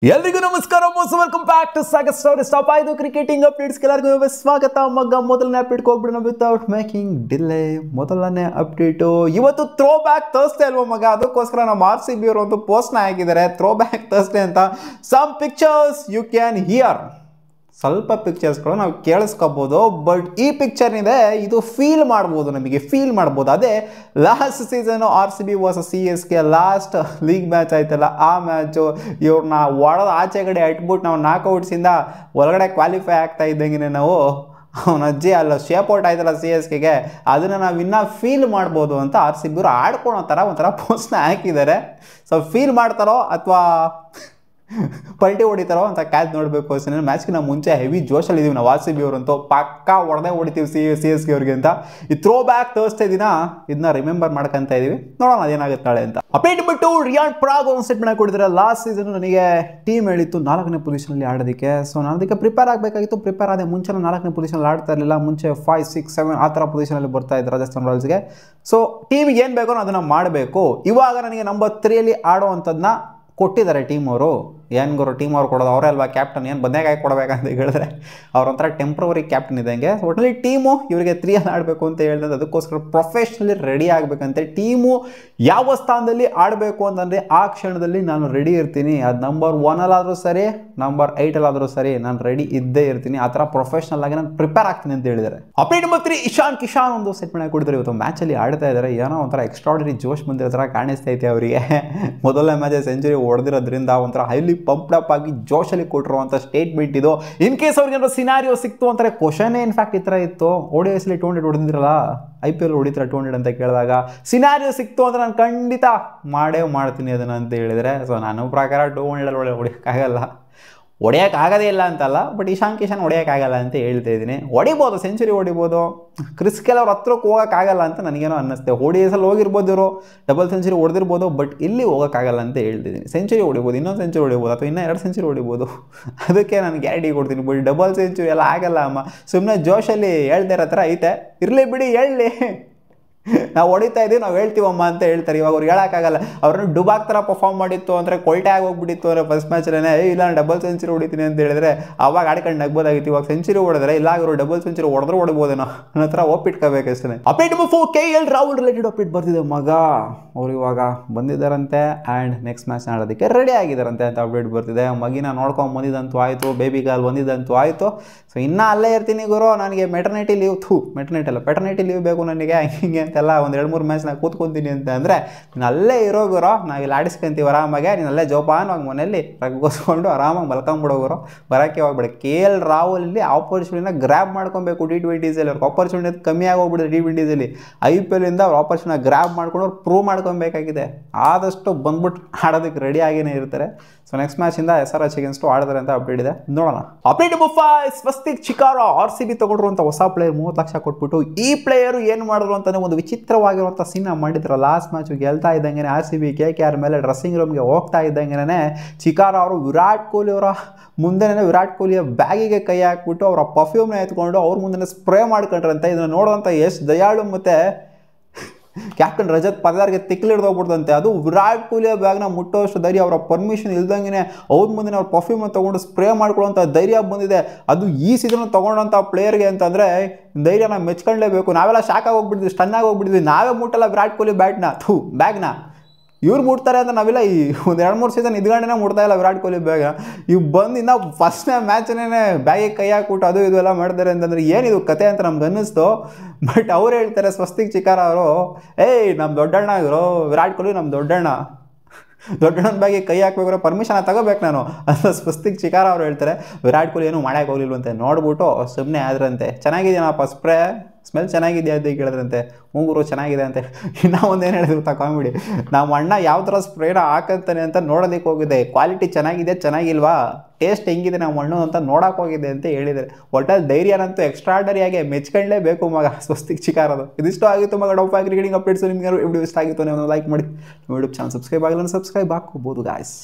ಎಲ್ರಿಗೂ ನಮಸ್ಕಾರ welcome back to Sagar story stop ಆಯ್ತು ಕ್ರಿಕೆಟಿಂಗ್ ಅಪ್ಡೇಟ್ಸ್ ಎಲ್ಲರಿಗೂ ಸ್ವಾಗತ. ಮಗ ಮೊದಲನೇ ಅಪ್ಡೇಟ್ ಹೋಗ್ಬಿಡೋಣ ವಿತೌಟ್ ಮೇಕಿಂಗ್ ಡಿಲೇ. ಮೊದಲನೇ ಅಪ್ಡೇಟು ಇವತ್ತು ಥ್ರೋ ಬ್ಯಾಕ್ ಥರ್ಸ್ಡೇ ಅಲ್ವಾ ಮಗ, ಅದಕ್ಕೋಸ್ಕರ ನಮ್ಮ RCB ಅವರು ಒಂದು ಪೋಸ್ಟ್ನ ಹಾಕಿದ್ದಾರೆ ಥ್ರೋ ಬ್ಯಾಕ್ ಥರ್ಸ್ಡೇ ಅಂತ. Some pictures you can here, ಸ್ವಲ್ಪ ಪಿಕ್ಚರ್ಸ್ಗಳು ನಾವು ಕೇಳಿಸ್ಕೋಬೋದು. ಬಟ್ ಈ ಪಿಕ್ಚರ್ ಇದೆ, ಇದು ಫೀಲ್ ಮಾಡ್ಬೋದು, ನಮಗೆ ಫೀಲ್ ಮಾಡ್ಬೋದು. ಅದೇ last season RCB versus CSK last league match ಆಯ್ತಲ್ಲ, ಆ ಮ್ಯಾಚು ಇವ್ರನ್ನ ಒಳದ ಆಚೆಗಡೆ ಇಟ್ಬಿಟ್ಟು ನಾವು ನಾಕ್ಔಟ್ಸಿಂದ ಒಳಗಡೆ ಕ್ವಾಲಿಫೈ ಆಗ್ತಾ ಇದ್ದಂಗೆ ನಾವು ಅವನ ಅಜ್ಜಿ ಅಲ್ಲ ಶೇಪ್ ಔಟ್ ಆಯ್ತಲ್ಲ CSKಗೆ, ಅದನ್ನು ನಾವು ಇನ್ನೂ ಫೀಲ್ ಮಾಡ್ಬೋದು ಅಂತ RCB ಅವರು ಆಡ್ಕೊಳೋ ಥರ ಒಂಥರ ಪೋಸ್ಟ್ನ ಹಾಕಿದ್ದಾರೆ. ಸೊ ಫೀಲ್ ಮಾಡ್ತಾರೋ ಅಥವಾ ಪಲ್ಟಿ ಹೊಡಿತಾರೋ ಅಂತ ಕ್ಯಾಚ್ ನೋಡಬೇಕು. ಅಷ್ಟೇ ಮ್ಯಾಚ್ಗಿನ ಮುಂಚೆ ಹೆವಿ ಜೋಶಲ್ಲಿ ಇದೀವಿ ನಾವು RCB ಅವರಂತೂ, ಪಕ್ಕಾ ಹೊಡೆದೇ ಹೊಡಿತೀವಿ CSK ಅವ್ರಿಗೆ ಅಂತ. ಈ ಥ್ರೋ ಬ್ಯಾಕ್ ಥರ್ಸ್ಡೇ ದಿನ ಇದನ್ನ ರಿಮೆಂಬರ್ ಮಾಡ್ಕೊಂತ ಇದೀವಿ, ನೋಡೋಣ ಅದೇನಾಗುತ್ತೆ ನಾಳೆ ಅಂತ. ಅಪ್ಡೇಟ್ ಬಿಟ್ಟು ರಿಯಾನ್ ಪರಾಗ್ ಒಂದು ಸ್ಟೇಟ್ಮೆಂಟ್ ಕೊಟ್ಟಿದ್ದಾರೆ. ಲಾಸ್ಟ್ ಸೀಸನ್ ನನಗೆ ಟೀಮ್ ಹೇಳಿತ್ತು 4ನೇ ಪೊಸಿಷನಲ್ಲಿ ಆಡೋದಕ್ಕೆ. ಸೊ ನಾನು ಅದಕ್ಕೆ ಪ್ರಿಪೇರ್ ಆಗಬೇಕಾಗಿತ್ತು. ಪ್ರಿಪೇರ್ ಆದ ಮುಂಚೆ 4ನೇ ಪೊಸಿಷನಲ್ಲಿ ಆಡ್ತಾ ಇರಲಿಲ್ಲ, ಮುಂಚೆ 5, 6, 7 ಆ ಥರ ಪೊಸಿಷನಲ್ಲಿ ಬರ್ತಾ ಇದ್ದೆ ರಾಜಸ್ಥಾನ್ ರಾಯಲ್ಸ್ಗೆ. ಸೊ ಟೀಮಿಗೆ ಏನು ಬೇಕೋ ಅದನ್ನು ಮಾಡಬೇಕು. ಇವಾಗ ನನಗೆ ನಂಬರ್ 3 ಆಡೋ ಅಂಥದ್ದನ್ನ ಕೊಟ್ಟಿದ್ದಾರೆ ಟೀಮ್ ಅವರು. ಏನು ಗುರು ಟೀಮ್ ಅವ್ರು ಕೊಡೋದು, ಅವರೇ ಅಲ್ವಾ ಕ್ಯಾಪ್ಟನ್, ಏನು ಬದನೆಕಾಯಿ ಕೊಡಬೇಕಂತ ಹೇಳಿದ್ರೆ ಅವ್ರೊಂಥರ ಟೆಂಪ್ರವರಿ ಕ್ಯಾಪ್ಟನ್ ಇದ್ದಂಗೆ. ಒಟ್ಟಲ್ಲಿ ಟೀಮು ಇವರಿಗೆ 3 ಆಡಬೇಕು ಅಂತ ಹೇಳಿದ್ರೆ ಅದಕ್ಕೋಸ್ಕರ ಪ್ರೊಫೆಷ್ನಲಿ ರೆಡಿ ಆಗಬೇಕಂತೆ. ಟೀಮು ಯಾವ ಸ್ಥಾನದಲ್ಲಿ ಆಡಬೇಕು ಅಂತಂದರೆ ಆ ಕ್ಷಣದಲ್ಲಿ ನಾನು ರೆಡಿ ಇರ್ತೀನಿ. ಅದು ನಂಬರ್ 1 ಸರಿ, ನಂಬರ್ 8 ಸರಿ, ನಾನು ರೆಡಿ ಇದ್ದೇ ಇರ್ತೀನಿ. ಆ ಥರ ಪ್ರೊಫೆಷ್ನಲ್ ಆಗಿ ನಾನು ಪ್ರಿಪೇರ್ ಆಗ್ತೀನಿ ಅಂತ ಹೇಳಿದ್ದಾರೆ. ಅಪ್ಡೇಟ್ ನಂಬರ್ 3, ಇಶಾನ್ ಕಿಶನ್ ಒಂದು ಸೆಟ್ಮೆಂಟ್ ಕೊಡ್ತಾರೆ. ಇವತ್ತು ಮ್ಯಾಚಲ್ಲಿ ಆಡ್ತಾ ಇದ್ದಾರೆ, ಏನೋ ಒಂಥರ ಎಕ್ಸ್ಟ್ರಾರ್ಡಿನರಿ ಜೋಶ್ ಬಂದಿರೋ ಥರ ಕಾಣಿಸ್ತೈತೆ ಅವರಿಗೆ. ಮೊದಲನೇ ಮ್ಯಾಚ್ ಸೆಂಚುರಿ ಹೊಡೆದಿರೋದ್ರಿಂದ ಒಂಥರ ಹೈಲಿ ಪಂಪ್ಡ್ ಅಪ್ ಆಗಿ ಜೋಶಲ್ಲಿ ಕೊಟ್ಟಿರುವಂಥ ಸ್ಟೇಟ್ಮೆಂಟ್ ಇದು. ಇನ್ ಕೇಸ್ ಅವ್ರಿಗೆ ಏನಾದ್ರು ಸಿನಾರಿಯೋ ಸಿಕ್ತು ಅಂತಾರೆ, ಕ್ವಶನೇ ಇನ್ಫ್ಯಾಕ್ಟ್ ಈ ಥರ ಇತ್ತು. ODIsಲಿ 200 ಹೊಡೆದಿದ್ರಲ್ಲ, IPL ಹೊಡಿತಾರೆ 200 ಅಂತ ಕೇಳಿದಾಗ ಸಿನಾರಿಯೋ ಸಿಕ್ತು ಅಂದರೆ ನಾನು ಖಂಡಿತ ಮಾಡ್ತೀನಿ ಅದನ್ನು ಅಂತ ಹೇಳಿದರೆ. ಸೊ ನನ್ನ ಪ್ರಕಾರ 200 ಹೊಡೆಯೋಕ್ಕಾಗದೇ ಇಲ್ಲ ಅಂತಲ್ಲ, ಬಟ್ ಇಶಾನ್ ಕಿಶನ್ ಹೊಡೆಯೋಕ್ಕಾಗಲ್ಲ ಅಂತ ಹೇಳ್ತಾ ಇದ್ದೀನಿ. ಹೊಡಿಬೋದು, ಸೆಂಚುರಿ ಹೊಡಿಬೋದು. ಕ್ರಿಸ್ ಗೇಲ್ ಅವ್ರ ಹತ್ರಕ್ಕೆ ಹೋಗೋಕ್ಕಾಗಲ್ಲ ಅಂತ ನನಗೇನೋ ಅನ್ನಿಸ್ತೆ. ODIsಲ್ಲಿ ಹೋಗಿರ್ಬೋದು ಇವರು, ಡಬಲ್ ಸೆಂಚುರಿ ಹೊಡೆದಿರ್ಬೋದು, ಬಟ್ ಇಲ್ಲಿ ಹೋಗೋಕ್ಕಾಗಲ್ಲ ಅಂತ ಹೇಳ್ತಿದ್ದೀನಿ. ಸೆಂಚುರಿ ಹೊಡಿಬೋದು, ಇನ್ನೊಂದು ಸೆಂಚುರಿ ಹೊಡಿಬೋದು, ಅಥವಾ ಇನ್ನೂ 2 ಸೆಂಚುರಿ ಹೊಡಿಬೋದು. ಅದಕ್ಕೆ ನಾನು ಗ್ಯಾರಂಟಿ ಕೊಡ್ತೀನಿ. ಬಟ್ ಡಬಲ್ ಸೆಂಚುರಿ ಎಲ್ಲ ಆಗಲ್ಲ ಅಮ್ಮ, ಸುಮ್ಮನೆ ಜೋಶಲ್ಲಿ ಹೇಳ್ತಾ ಇರೋ ಥರ ಐತೆ. ಇರಲಿ ಬಿಡಿ, ಹೇಳಲಿ, ನಾವು ಹೊಡಿತಾ ಇದ್ದೀವಿ, ನಾವು ಹೇಳ್ತೀವಮ್ಮ ಅಂತ ಹೇಳ್ತಾರೆ. ಇವಾಗ ಅವ್ರು ಹೇಳೋಕ್ಕಾಗಲ್ಲ. ಅವ್ರನ್ನ ಡುಬಾಕ್ ಥರ ಪರ್ಫಾರ್ಮ್ ಮಾಡಿತ್ತು ಅಂದರೆ, ಕೊಲ್ಟೆ ಆಗೋಗ್ಬಿಟ್ಟಿತ್ತು ಅಂದರೆ ಫಸ್ಟ್ ಮ್ಯಾಚಲ್ಲೇ ಇಲ್ಲ ನಾನು ಡಬಲ್ ಸೆಂಚುರಿ ಹೊಡಿತೀನಿ ಅಂತ ಹೇಳಿದ್ರೆ ಅವಾಗ ಆಡ್ಕೊಂಡು ನಗ್ಬೋದಾಗಿತ್ತು. ಇವಾಗ ಸೆಂಚುರಿ ಹೊಡೆದ್ರೆ ಇಲ್ಲ, ಅವರು ಡಬಲ್ ಸೆಂಚುರಿ ಹೊಡ್ಬೋದೇನೋ ಅನ್ನೋ ಥರ ಒಪ್ಪಿಟ್ಕೋಬೇಕಷ್ಟೇ. Update number 4, KL Rahul related update ಬರ್ತಿದೆ ಮಗ. ಅವ್ರು ಇವಾಗ ಬಂದಿದ್ದಾರಂತೆ ಆ್ಯಂಡ್ ನೆಕ್ಸ್ಟ್ ಮ್ಯಾಚ್ ಆಡೋದಕ್ಕೆ ರೆಡಿ ಆಗಿದ್ದಾರಂತೆ ಅಂತ ಅಪ್ಡೇಟ್ ಬರ್ತಿದೆ. ಮಗಿನ ನೋಡ್ಕೊಂಡು ಬಂದಿದ್ದಂತೂ ಆಯಿತು, ಬೇಬಿ ಗರ್ಲ್ ಬಂದಿದ್ದಂತೂ ಆಯಿತು. ಸೊ ಇನ್ನೂ ಅಲ್ಲೇ ಇರ್ತೀನಿ ಗುರು, ನನಗೆ ಮೆಟರ್ನಿಟಿ ಲೀವ್ ಬೇಕು ನನಗೆ ಹಿಂಗೆ ಅಂತೆಲ್ಲ ಒಂದು 2-3 ಮ್ಯಾಚ್ ನಾನು ಕೂತ್ಕೊತೀನಿ ಅಂತ ಅಂದರೆ ನೀನು ಅಲ್ಲೇ ಇರೋ ಗುರು, ನಾವಿಲ್ಲಿ ಆಡಿಸ್ಕೊಂತೀವಿ ಆರಾಮಾಗೆ, ನೀನು ಅಲ್ಲೇ ಜೋಪಾನವಾಗಿ ಮನೆಯಲ್ಲಿ ರಗ್ಗೋಸ್ಕೊಂಡು ಆರಾಮಾಗಿ ಮಲ್ಕೊಂಬಿಡೋ ಗುರು, ಬರೋಕ್ಕೆ ಹೋಗ್ಬೇಡ. KL ರಾಹುಲ್ ಇಲ್ಲಿ ಆಪರ್ಚುನಿಟಿನ ಗ್ರ್ಯಾಬ್ ಮಾಡ್ಕೊಬೇಕು. T20sಲ್ಲಿ ಅವ್ರಿಗೆ ಆಪರ್ಚುನಿಟಿ ಕಮ್ಮಿ ಆಗೋಗ್ಬಿಡುತ್ತೆ. T20sಲ್ಲಿ IPLಯಿಂದ ಅವ್ರು ಆಪರ್ಚುನಿಟಿ ಗ್ರ್ಯಾಬ್ ಮಾಡ್ಕೊಂಡು ಅವ್ರು ಪ್ರೂವ್ ಮಾಡ್ಕೊಬೇಕಾಗಿದೆ. ಆದಷ್ಟು ಬಂದ್ಬಿಟ್ಟು ಆಡೋದಕ್ಕೆ ರೆಡಿ ಆಗಿನೇ ಇರ್ತಾರೆ. ಸೊ ನೆಕ್ಸ್ಟ್ ಮ್ಯಾಚಿಂದ SRH ಅಗೇನ್ಸ್ಟ್ ಆಡ್ತಾರೆ ಅಂತ ಅಪ್ಡೇಟ್ ಇದೆ, ನೋಡೋಣ. ಅಪ್ಡೇಟ್ ನಂಬರ್ 5, ಸ್ವಸ್ತಿಕ್ ಚಿಕಾರ RCB ತಗೊಂಡ್ರುವಂಥ ಹೊಸ ಪ್ಲೇಯರ್ 30 ಲಕ್ಷ ಕೊಟ್ಬಿಟ್ಟು ಈ ಪ್ಲೇಯರು ಏನು ಮಾಡಿದ್ರು ಅಂತಲೇ ಒಂದು ವಿಚಿತ್ರವಾಗಿರುವಂಥ ಸೀನ ಮಾಡಿದ್ರು. ಲಾಸ್ಟ್ ಮ್ಯಾಚ್ ಗೆಲ್ತಾ ಇದ್ದಂಗೆ RCB KKR ಮೇಲೆ ಡ್ರೆಸ್ಸಿಂಗ್ ರೂಮ್ಗೆ ಹೋಗ್ತಾ ಇದ್ದಂಗೆ ಚಿಕಾರ ಅವರು ವಿರಾಟ್ ಕೊಹ್ಲಿ ಅವರ ಮುಂದೆನೇ ವಿರಾಟ್ ಕೊಹ್ಲಿಯ ಬ್ಯಾಗಿಗೆ ಕೈ ಹಾಕ್ಬಿಟ್ಟು ಅವರ ಪರ್ಫ್ಯೂಮ್ನ ಎತ್ಕೊಂಡು ಅವ್ರ ಮುಂದೆ ಸ್ಪ್ರೇ ಮಾಡ್ಕೊಂಡ್ರಂತೆ. ಇದನ್ನು ನೋಡುವಂಥ ಯಶ್ ದಯಾಳು ಮತ್ತು ಕ್ಯಾಪ್ಟನ್ ರಜತ್ ಪದರ್ಗೆ ತಿಕ್ಲಿಡ್ದೋಗ್ಬಿಡ್ದಂತೆ. ಅದು ವಿರಾಟ್ ಕೊಹ್ಲಿಯ ಬ್ಯಾಗ್ನ ಮುಟ್ಟೋಷ್ಟು ಧೈರ್ಯ, ಅವರ ಪರ್ಮಿಷನ್ ಇಲ್ದಂಗೆ ಅವ್ರ ಮುಂದೆ ಅವ್ರ ಪರ್ಫ್ಯೂಮ್ನ ತೊಗೊಂಡು ಸ್ಪ್ರೇ ಮಾಡ್ಕೊಳ್ಳೋಂಥ ಧೈರ್ಯ ಬಂದಿದೆ. ಅದು ಈ ಸೀಸನ್ ತೊಗೊಂಡಂಥ ಪ್ಲೇಯರ್ಗೆ ಅಂತಂದರೆ ಧೈರ್ಯನ ಮೆಚ್ಕೊಳ್ಳೇಬೇಕು. ನಾವೆಲ್ಲ ಶಾಕ್ ಆಗೋಗ್ಬಿಟ್ಟಿದ್ವಿ, ಸ್ಟನ್ ಆಗೋಗ್ಬಿಟ್ಟಿದ್ವಿ. ನಾವೇ ಮುಟ್ಟಲ್ಲ ವಿರಾಟ್ ಕೊಹ್ಲಿ ಬ್ಯಾಗ್ನ, ಇವ್ರು ಮುಟ್ತಾರೆ ಅಂತ ನಾವೆಲ್ಲ ಈ ಒಂದು 2-3 ಸೀಸನ್ ಇದ್ಗಂಡೇ ಮುಟ್ತಾ ಇಲ್ಲ ವಿರಾಟ್ ಕೊಹ್ಲಿ ಬ್ಯಾಗ. ಇವು ಬಂದು ಇನ್ನು ಫಸ್ಟ್ನೇ ಮ್ಯಾಚನೇ ಬ್ಯಾಗಿಗೆ ಕೈ ಹಾಕ್ಬಿಟ್ಟು ಅದು ಇದು ಎಲ್ಲ ಮಾಡ್ತಾರೆ ಅಂತಂದರೆ ಏನಿದು ಕತೆ ಅಂತ ನಮ್ಗೆ ಅನ್ನಿಸ್ತು. ಬಟ್ ಅವ್ರು ಹೇಳ್ತಾರೆ, ಸ್ವಸ್ತಿಕ್ ಚಿಕಾರ ಅವರು, ನಮ್ಮ ದೊಡ್ಡಣ್ಣ ಇವರು ವಿರಾಟ್ ಕೊಹ್ಲಿ, ನಮ್ಮ ದೊಡ್ಡಣ್ಣನ ಬ್ಯಾಗಿಗೆ ಕೈ ಹಾಕ್ಬೇಕಾದ್ರೆ ಪರ್ಮಿಷನ್ ತಗೋಬೇಕು ನಾನು ಅಂತ ಸ್ವಸ್ತಿಕ್ ಚಿಕಾರ ಅವ್ರು ಹೇಳ್ತಾರೆ. ವಿರಾಟ್ ಕೊಹ್ಲಿ ಏನೂ ಮಾಡೋಕ್ಕೆ ಹೋಗ್ಲಿಲ್ವಂತೆ, ನೋಡ್ಬಿಟ್ಟು ಸುಮ್ಮನೆ ಆದ್ರಂತೆ. ಚೆನ್ನಾಗಿದೆಯಪ್ಪ ಸ್ಪ್ರೇ, ಸ್ಮೆಲ್ ಚೆನ್ನಾಗಿದೆಯಾ ಅಂತ ಕೇಳಿದ್ರಂತೆ. ಮೂಗುರು ಚೆನ್ನಾಗಿದೆ ಅಂತ. ಇನ್ನೂ ಒಂದೇನು ಹೇಳಿದ್ರು ಕಾಮಿಡಿ, ನಮ್ಮ ಅಣ್ಣ ಯಾವ ಥರ ಸ್ಪ್ರೇನ ಹಾಕಂತಾನೆ ಅಂತ ನೋಡೋದಕ್ಕೆ ಹೋಗಿದೆ. ಕ್ವಾಲಿಟಿ ಚೆನ್ನಾಗಿದೆ ಚೆನ್ನಾಗಿಲ್ವಾ, ಟೇಸ್ಟ್ ಹೆಂಗಿದೆ ನಮ್ಮ ಅಣ್ಣ ಅಂತ ನೋಡೋಕೆ ಹೋಗಿದೆ ಅಂತ ಹೇಳಿದ್ದಾರೆ. ಒಟ್ಟಲ್ಲಿ ಧೈರ್ಯನಂತೂ ಎಕ್ಸ್ಟ್ರಾರ್ಡರಿಯಾಗಿ ಮೆಚ್ಕೊಳ್ಳೇಬೇಕು ಮಗ ಸ್ವಸ್ತಿಕ್ ಚಿಕಾರದು. ಇದಿಷ್ಟು ಆಗಿತ್ತು ಮಗ ಡೌಟ್ ಕ್ರಿಕೆಟಿಂಗ್ ಅಪ್ಡೇಟ್ಸು. ನಿಮ್ಗೆ ವಿಡಿಯೋ ಇಷ್ಟ ಆಗಿತ್ತು ನೀವು ಲೈಕ್ ಮಾಡಿ, ಯೂಟ್ಯೂಬ್ ಚಾನಲ್ ಸಬ್ಸ್ಕ್ರೈಬ್ ಆಗಿಲ್ಲ ಸಬ್ಸ್ಕ್ರೈಬ್ ಹಾಕೋಬೋದು ಗಾಯ್ಸ್.